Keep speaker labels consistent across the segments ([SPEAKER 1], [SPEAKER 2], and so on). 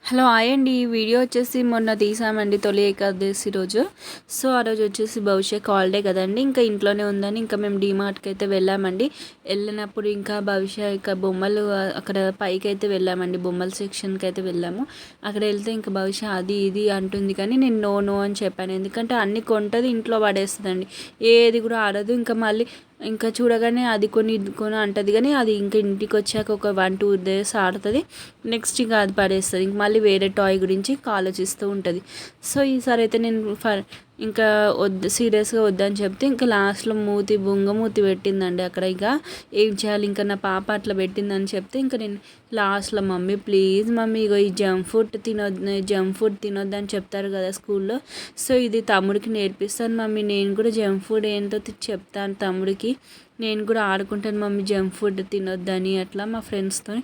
[SPEAKER 1] Hello hi అండి. ఈ video వచ్చేసి మొన్న తీసామండి, తొలి ఏకాదశి రోజు. సో ఆ రోజు వచ్చేసి భవిష్యత్ హాలిడే కదండి, ఇంకా ఇంట్లోనే ఉందని ఇంకా మేము డీమార్ట్కి అయితే వెళ్ళామండి. వెళ్ళినప్పుడు ఇంకా భవిష్యత్ ఇంకా బొమ్మలు అక్కడ పైకి అయితే వెళ్ళామండి, బొమ్మల సెక్షన్కి అయితే వెళ్ళాము. అక్కడ వెళ్తే ఇంకా భవిష్యత్ అది ఇది అంటుంది, కానీ నేను నో నో అని చెప్పాను. ఎందుకంటే అన్ని కొంటది, ఇంట్లో పడేస్తుందండి, ఏది కూడా ఆడదు. ఇంకా మళ్ళీ ఇంకా చూడగానే అది కొని ఇది కొని అంటది, కానీ అది ఇంకా ఇంటికి వచ్చాక ఒక 1-2 days ఆడుతుంది, నెక్స్ట్ ఇంకా అది పడేస్తుంది. ఇంక మళ్ళీ వేరే టాయ్ గురించి ఆలోచిస్తూ ఉంటుంది. సో ఈసారి అయితే నేను ఇంకా వద్దు, సీరియస్గా వద్దని చెప్తే ఇంకా లాస్ట్లో మూతి పెట్టిందండి అక్కడ. ఇక ఏం చేయాలి, ఇంకా నా పాప అట్లా పెట్టిందని చెప్తే ఇంకా నేను లాస్ట్లో మమ్మీ ప్లీజ్ మమ్మీ, ఇగో ఈ జంక్ ఫుడ్ తినొద్దని చెప్తారు కదా స్కూల్లో, సో ఇది తమ్ముడికి నేర్పిస్తాను మమ్మీ, నేను కూడా జంక్ ఫుడ్ ఏంటో చెప్తాను తమ్ముడికి, నేను కూడా ఆడుకుంటాను మమ్మీ జంక్ ఫుడ్ తినొద్దని అట్లా మా ఫ్రెండ్స్తో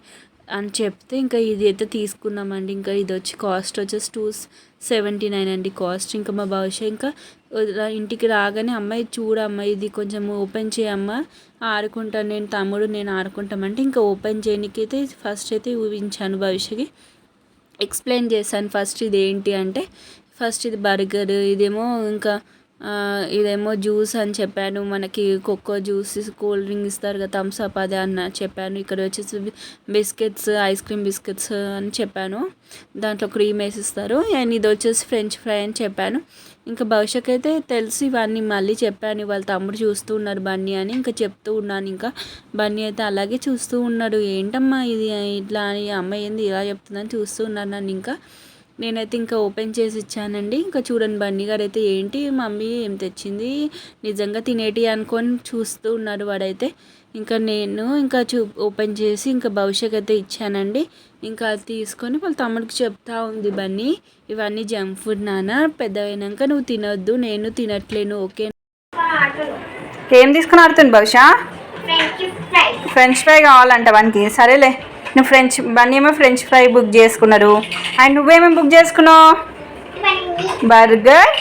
[SPEAKER 1] అని చెప్తే ఇంకా ఇది అయితే తీసుకున్నామండి. ఇంకా ఇది వచ్చి కాస్ట్ వచ్చేసి 279 అండి కాస్ట్. ఇంకా మా భవిష్యత్ ఇంకా ఇంటికి రాగానే అమ్మాయి చూడమ్మా, ఇది కొంచెం ఓపెన్ చేయమ్మా, ఆడుకుంటాను నేను తమ్ముడు నేను ఆడుకుంటామంటే ఇంకా ఓపెన్ చేయడానికి అయితే ఫస్ట్ అయితే ఊహించాను, భవిష్యత్కి ఎక్స్ప్లెయిన్ చేశాను. ఫస్ట్ ఇది ఏంటి అంటే, ఫస్ట్ ఇది బర్గర్, ఇదేమో జ్యూస్ అని చెప్పాను, మనకి కోకో జ్యూస్ కూల్ డ్రింక్ ఇస్తారు కదా థమ్స్ అప్, అదే అన్న చెప్పాను. ఇక్కడ వచ్చేసి బిస్కెట్స్, ఐస్ క్రీమ్ బిస్కెట్స్ అని చెప్పాను, దాంట్లో క్రీమ్ వేసిస్తారు. అండ్ ఇది వచ్చేసి ఫ్రెంచ్ ఫ్రై అని చెప్పాను. ఇంకా భవిష్యత్ అయితే తెలిసి ఇవన్నీ మళ్ళీ చెప్పాను. వాళ్ళ తమ్ముడు చూస్తూ ఉన్నారు బన్నీ అని, ఇంకా చెప్తూ ఉన్నాను. ఇంకా బన్నీ అయితే అలాగే చూస్తూ ఉన్నాడు, ఏంటమ్మా ఇది ఇట్లా అని, అమ్మాయి ఏంది ఇలా చెప్తుందని చూస్తూ ఉన్నాను నన్ను. ఇంకా నేనైతే ఇంకా ఓపెన్ చేసి ఇచ్చానండి. ఇంకా చూడండి బన్నీ గారు అయితే ఏంటి మమ్మీ ఏం తెచ్చింది, నిజంగా తినేటి అనుకొని చూస్తూ ఉన్నాడు వాడైతే. ఇంకా నేను ఇంకా ఓపెన్ చేసి ఇంకా భవిష్యత్ అయితే ఇచ్చానండి. ఇంకా అది తీసుకొని వాళ్ళ తమ్ముడికి చెప్తా ఉంది బన్నీ, ఇవన్నీ జంక్ ఫుడ్ నాన్న, పెద్ద అయినాక నువ్వు తినొద్దు, నేను తినట్లేను ఓకే.
[SPEAKER 2] ఏం తీసుకుని ఆడుతుంది భవిష్యత్? ఫ్రెంచ్ ఫ్రై కావాలంట వానికి, సరేలే. నువ్వు బన్నీ ఏమో ఫ్రెంచ్ ఫ్రై బుక్ చేసుకున్నారు, అండ్ నువ్వేమేమి బుక్ చేసుకున్నావు? Burger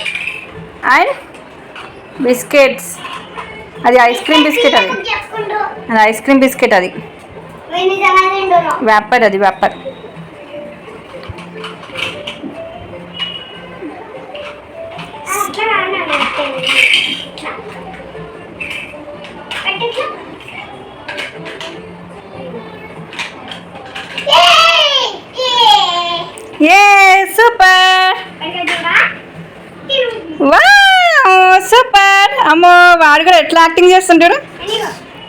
[SPEAKER 2] and biscuits. అది ఐస్ క్రీమ్ బిస్కెట్, అది ఐస్ క్రీమ్ బిస్కెట్, అది వ్యాపర్, అది వ్యాపర్. Super, super. అమ్మో వాడు కూడా ఎట్లా యాక్టింగ్ చేస్తుంటాడు.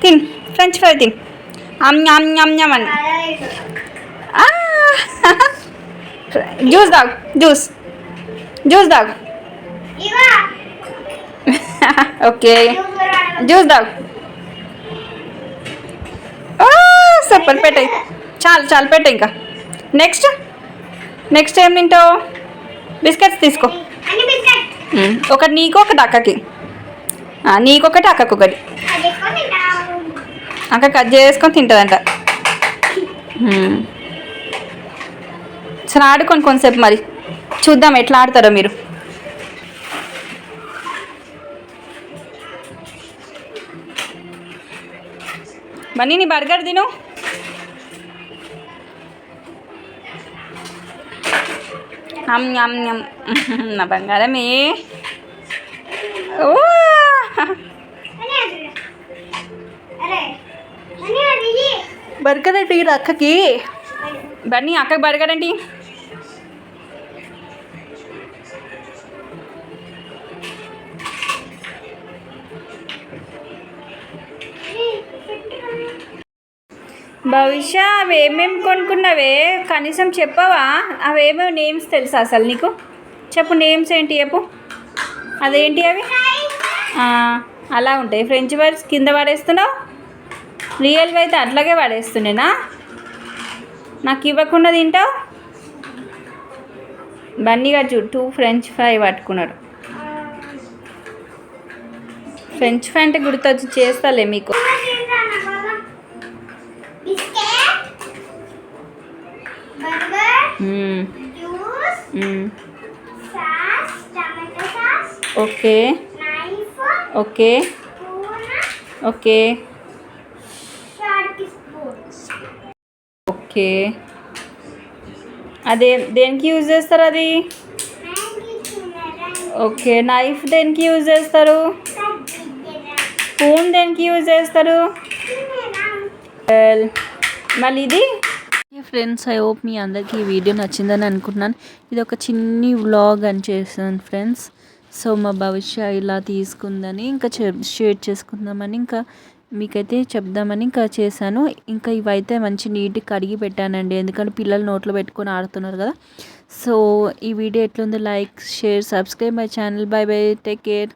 [SPEAKER 2] తిన్ ఫ్రెంచ్ ఫ్రై తిన్, అని. జ్యూస్ తాగు, జ్యూస్ తాగు. ఓకే జ్యూస్ తాగు. సూపర్, పెట్టాయి చాలు పెట్ట. ఇంకా నెక్స్ట్ ఏం తింటావు? బిస్కెట్స్ తీసుకో, ఒకటి నీకు ఒకటి అక్కకి, నీకొకటి అక్కకొకటి. అక్క కట్ చేసుకొని తింటుందంట. సరే ఆడుకోండి కొంతసేపు, మరి చూద్దాం ఎట్లా ఆడతారో మీరు. బన్నీ నీ బర్గర్ తిను. నా బంగారమే. బర్గర్ అంటే అక్కకి, బన్నీ అక్కకి బర్గర్ ఏంటి? భవిష్య అవి ఏమేమి కొనుక్కున్నావే కనీసం చెప్పవా? అవేమేమి నేమ్స్ తెలుసా అసలు నీకు? చెప్పు నేమ్స్ ఏంటి చెప్పు. అదేంటి అవి? అలా ఉంటాయి ఫ్రెంచ్ ఫ్రైస్, కింద పడేస్తున్నావు. రియల్వి అయితే అట్లాగే పడేస్తుండేనా? నాకు ఇవ్వకుండా తింటావు. బన్నీగా చూడు 2 ఫ్రెంచ్ ఫ్రై పట్టుకున్నాడు. ఫ్రెంచ్ ఫ్రై అంటే గుర్తొచ్చి చేస్తాలే మీకు. ఓకే ఓకే ఓకే ఓకే అదే దేనికి యూజ్ చేస్తారు అది? ఓకే, నైఫ్ దేనికి యూజ్ చేస్తారు? స్పూన్ దేనికి యూజ్ చేస్తారు? మళ్ళీ ఇది
[SPEAKER 1] ఫ్రెండ్స్, ఐ హోప్ మీ అందరికీ ఈ వీడియో నచ్చిందని అనుకుంటున్నాను. ఇది ఒక చిన్ని వ్లాగ్ అని చేశాను ఫ్రెండ్స్. సో మా భవిష్య ఇలా తీసుకుందని ఇంకా షేర్ చేసుకుందామని ఇంకా మీకైతే చెప్దామని ఇంకా చేశాను. ఇంకా ఇవైతే మంచి నీట్గా కడిగి పెట్టానండి, ఎందుకంటే పిల్లలు నోట్లో పెట్టుకొని ఆడుతున్నారు కదా. సో ఈ వీడియో ఎట్లుందో like, share, subscribe my channel. By by, take care.